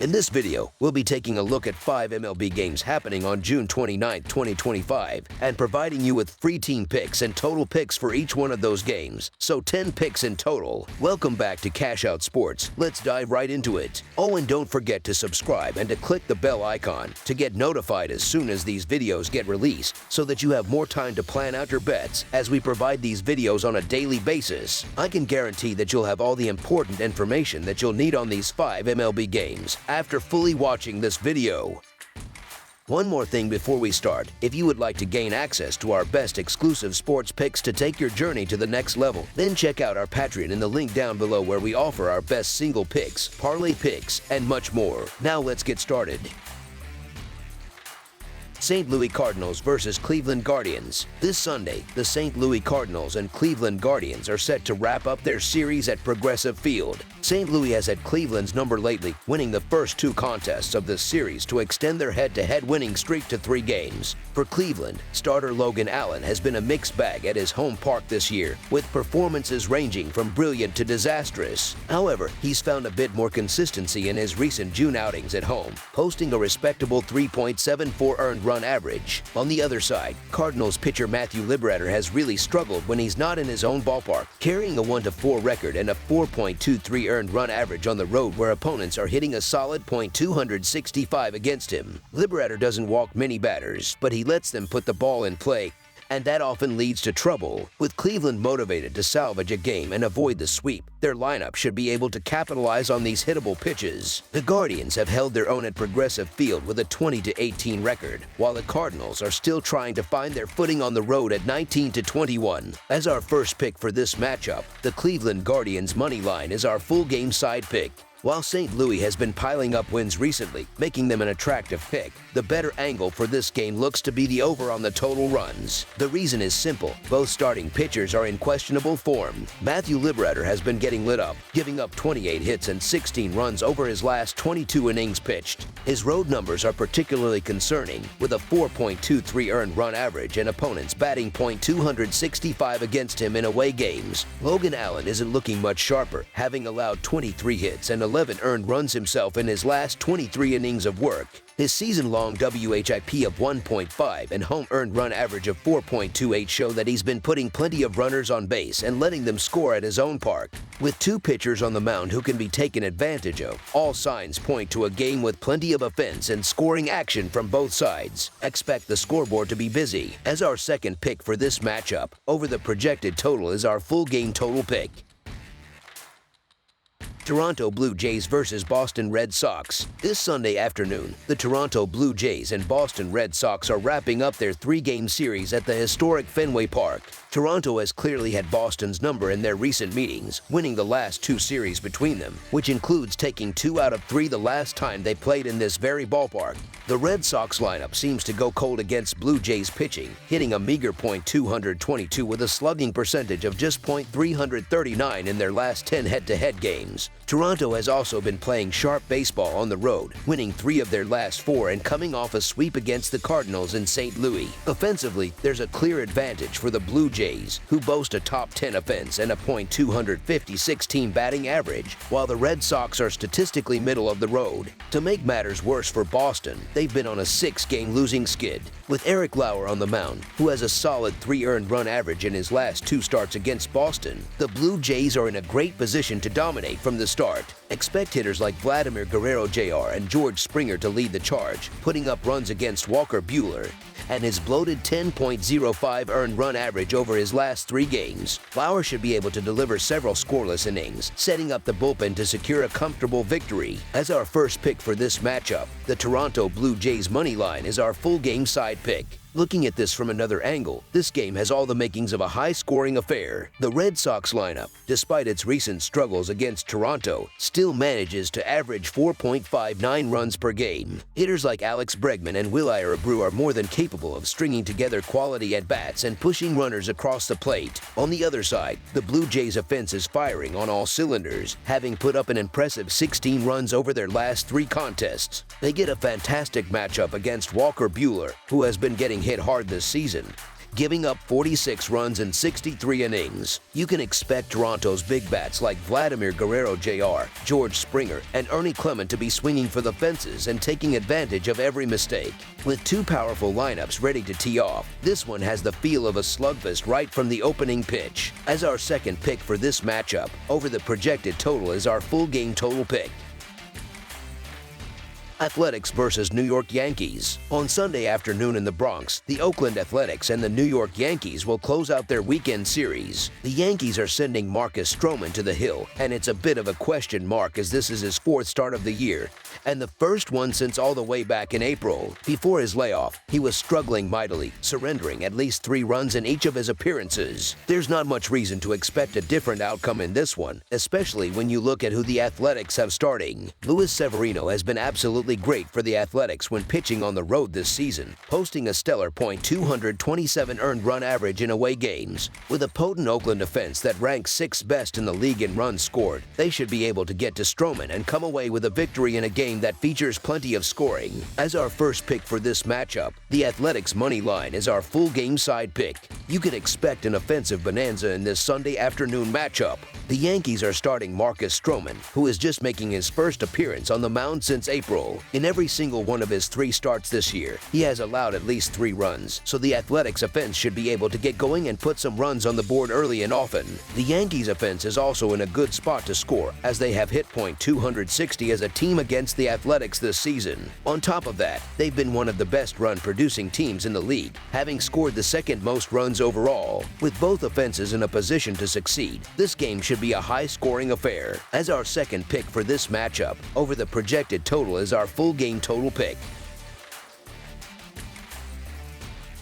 In this video, we'll be taking a look at 5 MLB games happening on June 29, 2025, and providing you with free team picks and total picks for each one of those games, so 10 picks in total. Welcome back to Cash Out Sports. Let's dive right into it. Oh, and don't forget to subscribe and to click the bell icon to get notified as soon as these videos get released, so that you have more time to plan out your bets as we provide these videos on a daily basis. I can guarantee that you'll have all the important information that you'll need on these 5 MLB games after fully watching this video. One more thing before we start, if you would like to gain access to our best exclusive sports picks to take your journey to the next level, then check out our Patreon in the link down below where we offer our best single picks, parlay picks, and much more. Now let's get started. St. Louis Cardinals versus Cleveland Guardians. This Sunday, the St. Louis Cardinals and Cleveland Guardians are set to wrap up their series at Progressive Field. St. Louis has had Cleveland's number lately, winning the first 2 contests of this series to extend their head-to-head winning streak to 3 games. For Cleveland, starter Logan Allen has been a mixed bag at his home park this year, with performances ranging from brilliant to disastrous. However, he's found a bit more consistency in his recent June outings at home, posting a respectable 3.74 earned run average. On the other side, Cardinals pitcher Matthew Liberatore has really struggled when he's not in his own ballpark, carrying a 1-4 record and a 4.23 earned run average on the road where opponents are hitting a solid .265 against him. Liberatore doesn't walk many batters, but he lets them put the ball in play, and that often leads to trouble. With Cleveland motivated to salvage a game and avoid the sweep, their lineup should be able to capitalize on these hittable pitches. The Guardians have held their own at Progressive Field with a 20-18 record, while the Cardinals are still trying to find their footing on the road at 19-21. As our first pick for this matchup, the Cleveland Guardians money line is our full game side pick. While St. Louis has been piling up wins recently, making them an attractive pick, the better angle for this game looks to be the over on the total runs. The reason is simple. Both starting pitchers are in questionable form. Matthew Liberatore has been getting lit up, giving up 28 hits and 16 runs over his last 22 innings pitched. His road numbers are particularly concerning, with a 4.23 earned run average and opponents batting .265 against him in away games. Logan Allen isn't looking much sharper, having allowed 23 hits and 11 earned runs himself in his last 23 innings of work. His season-long WHIP of 1.5 and home earned run average of 4.28 show that he's been putting plenty of runners on base and letting them score at his own park. With 2 pitchers on the mound who can be taken advantage of, all signs point to a game with plenty of offense and scoring action from both sides. Expect the scoreboard to be busy. As our second pick for this matchup, over the projected total is our full game total pick. Toronto Blue Jays versus Boston Red Sox. This Sunday afternoon, the Toronto Blue Jays and Boston Red Sox are wrapping up their 3-game series at the historic Fenway Park. Toronto has clearly had Boston's number in their recent meetings, winning the last 2 series between them, which includes taking 2 out of 3 the last time they played in this very ballpark. The Red Sox lineup seems to go cold against Blue Jays pitching, hitting a meager .222 with a slugging percentage of just .339 in their last 10 head-to-head games. Toronto has also been playing sharp baseball on the road, winning 3 of their last 4 and coming off a sweep against the Cardinals in St. Louis. Offensively, there's a clear advantage for the Blue Jays, who boast a top 10 offense and a .256 team batting average, while the Red Sox are statistically middle of the road. To make matters worse for Boston, they've been on a 6-game losing skid. With Eric Lauer on the mound, who has a solid 3 earned run average in his last 2 starts against Boston, the Blue Jays are in a great position to dominate from the start. Expect hitters like Vladimir Guerrero Jr. and George Springer to lead the charge, putting up runs against Walker Buehler and his bloated 10.05 earned run average over his last 3 games. Lauer should be able to deliver several scoreless innings, setting up the bullpen to secure a comfortable victory. As our first pick for this matchup, the Toronto Blue Jays money line is our full game side pick. Looking at this from another angle, this game has all the makings of a high-scoring affair. The Red Sox lineup, despite its recent struggles against Toronto, still manages to average 4.59 runs per game. Hitters like Alex Bregman and Will Abreu are more than capable of stringing together quality at-bats and pushing runners across the plate. On the other side, the Blue Jays offense is firing on all cylinders, having put up an impressive 16 runs over their last 3 contests. They get a fantastic matchup against Walker Buehler, who has been getting hit hard this season. giving up 46 runs in 63 innings. You can expect Toronto's big bats like Vladimir Guerrero Jr., George Springer, and Ernie Clement to be swinging for the fences and taking advantage of every mistake. With two powerful lineups ready to tee off, this one has the feel of a slugfest right from the opening pitch. As our second pick for this matchup, over the projected total is our full game total pick. Athletics versus New York Yankees. On Sunday afternoon in the Bronx, the Oakland Athletics and the New York Yankees will close out their weekend series. The Yankees are sending Marcus Stroman to the hill, and it's a bit of a question mark as this is his fourth start of the year, and the first one since all the way back in April. Before his layoff, he was struggling mightily, surrendering at least 3 runs in each of his appearances. There's not much reason to expect a different outcome in this one, especially when you look at who the Athletics have starting. Luis Severino has been absolutely great for the Athletics when pitching on the road this season, posting a stellar .227 earned run average in away games. With a potent Oakland offense that ranks 6th best in the league in runs scored, they should be able to get to Stroman and come away with a victory in a game that features plenty of scoring. As our first pick for this matchup, the Athletics money line is our full game side pick. You can expect an offensive bonanza in this Sunday afternoon matchup. The Yankees are starting Marcus Stroman, who is just making his first appearance on the mound since April. In every single one of his 3 starts this year, he has allowed at least 3 runs, so the Athletics offense should be able to get going and put some runs on the board early and often. The Yankees offense is also in a good spot to score, as they have hit .260 as a team against the Athletics this season. On top of that, they've been one of the best run-producing teams in the league, having scored the 2nd most runs overall. With both offenses in a position to succeed, this game should be a high-scoring affair. As our second pick for this matchup, over the projected total is our full game total pick.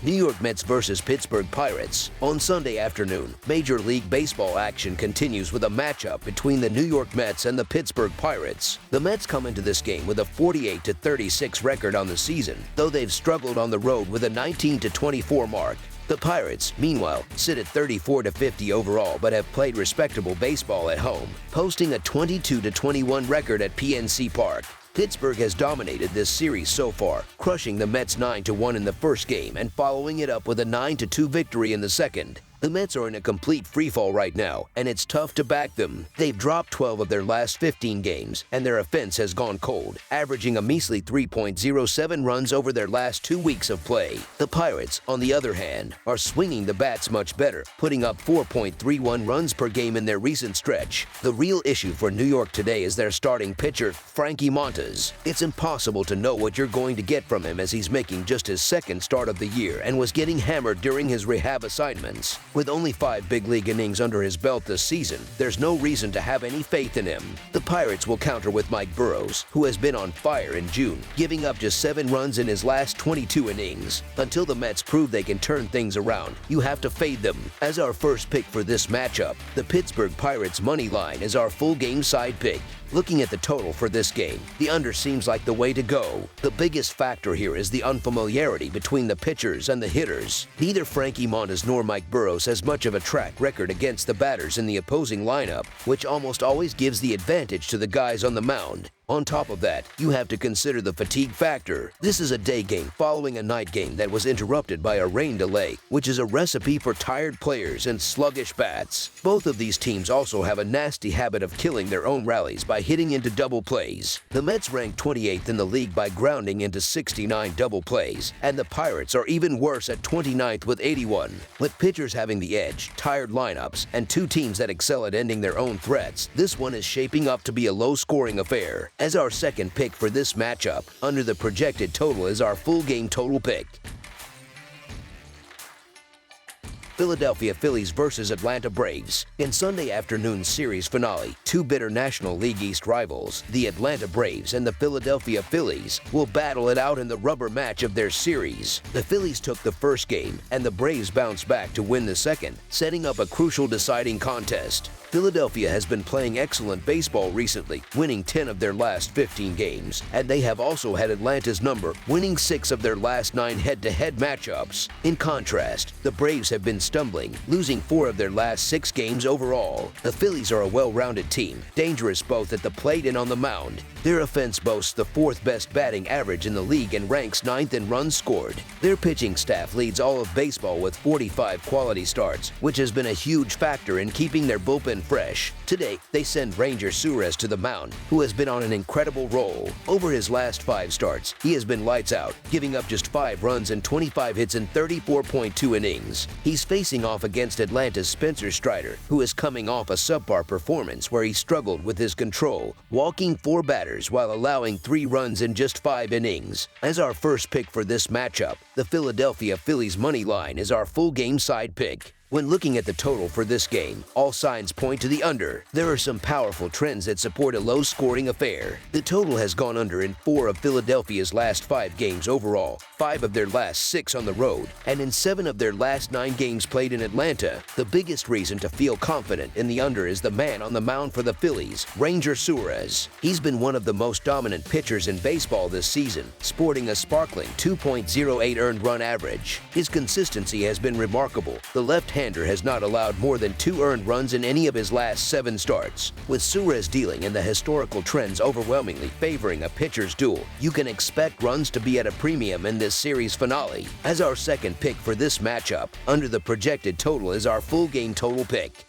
New York Mets versus Pittsburgh Pirates. On Sunday afternoon, Major League Baseball action continues with a matchup between the New York Mets and the Pittsburgh Pirates. The Mets come into this game with a 48-36 record on the season, though they've struggled on the road with a 19-24 mark. The Pirates, meanwhile, sit at 34-50 overall but have played respectable baseball at home, posting a 22-21 record at PNC Park. Pittsburgh has dominated this series so far, crushing the Mets 9-1 in the first game and following it up with a 9-2 victory in the second. The Mets are in a complete freefall right now, and it's tough to back them. They've dropped 12 of their last 15 games, and their offense has gone cold, averaging a measly 3.07 runs over their last 2 weeks of play. The Pirates, on the other hand, are swinging the bats much better, putting up 4.31 runs per game in their recent stretch. The real issue for New York today is their starting pitcher, Frankie Montas. It's impossible to know what you're going to get from him as he's making just his 2nd start of the year and was getting hammered during his rehab assignments. With only 5 big league innings under his belt this season, there's no reason to have any faith in him. The Pirates will counter with Mike Burrows, who has been on fire in June, giving up just 7 runs in his last 22 innings. Until the Mets prove they can turn things around, you have to fade them. As our first pick for this matchup, the Pittsburgh Pirates money line is our full game side pick. Looking at the total for this game, the under seems like the way to go. The biggest factor here is the unfamiliarity between the pitchers and the hitters. Neither Frankie Montas nor Mike Burrows has much of a track record against the batters in the opposing lineup, which almost always gives the advantage to the guys on the mound. On top of that, you have to consider the fatigue factor. This is a day game following a night game that was interrupted by a rain delay, which is a recipe for tired players and sluggish bats. Both of these teams also have a nasty habit of killing their own rallies by hitting into double plays. The Mets rank 28th in the league by grounding into 69 double plays, and the Pirates are even worse at 29th with 81. With pitchers having the edge, tired lineups, and 2 teams that excel at ending their own threats, this one is shaping up to be a low-scoring affair. As our second pick for this matchup, under the projected total is our full game total pick. Philadelphia Phillies versus Atlanta Braves. In Sunday afternoon's series finale, 2 bitter National League East rivals, the Atlanta Braves and the Philadelphia Phillies, will battle it out in the rubber match of their series. The Phillies took the first game, and the Braves bounced back to win the second, setting up a crucial deciding contest. Philadelphia has been playing excellent baseball recently, winning 10 of their last 15 games, and they have also had Atlanta's number, winning 6 of their last 9 head-to-head matchups. In contrast, the Braves have been stumbling, losing 4 of their last 6 games overall. The Phillies are a well-rounded team, dangerous both at the plate and on the mound. Their offense boasts the 4th best batting average in the league and ranks 9th in runs scored. Their pitching staff leads all of baseball with 45 quality starts, which has been a huge factor in keeping their bullpen fresh. Today, they send Ranger Suarez to the mound, who has been on an incredible roll. Over his last 5 starts, he has been lights out, giving up just 5 runs and 25 hits in 34.2 innings. He's facing off against Atlanta's Spencer Strider, who is coming off a subpar performance where he struggled with his control, walking 4 batters while allowing 3 runs in just 5 innings. As our first pick for this matchup, the Philadelphia Phillies money line is our full game side pick. When looking at the total for this game, all signs point to the under. There are some powerful trends that support a low-scoring affair. The total has gone under in 4 of Philadelphia's last 5 games overall, 5 of their last 6 on the road, and in 7 of their last 9 games played in Atlanta. The biggest reason to feel confident in the under is the man on the mound for the Phillies, Ranger Suarez. He's been one of the most dominant pitchers in baseball this season, sporting a sparkling 2.08 earned run average. His consistency has been remarkable. The left-hander has not allowed more than 2 earned runs in any of his last 7 starts. With Suarez dealing and the historical trends overwhelmingly favoring a pitcher's duel, you can expect runs to be at a premium in this series finale. As our second pick for this matchup, under the projected total is our full game total pick.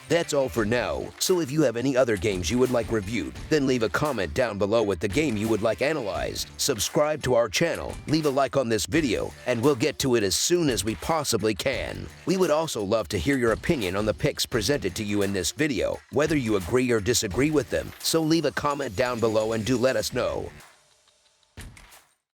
That's all for now, so if you have any other games you would like reviewed, then leave a comment down below with the game you would like analyzed. Subscribe to our channel, leave a like on this video, and we'll get to it as soon as we possibly can. We would also love to hear your opinion on the picks presented to you in this video, whether you agree or disagree with them, so leave a comment down below and do let us know.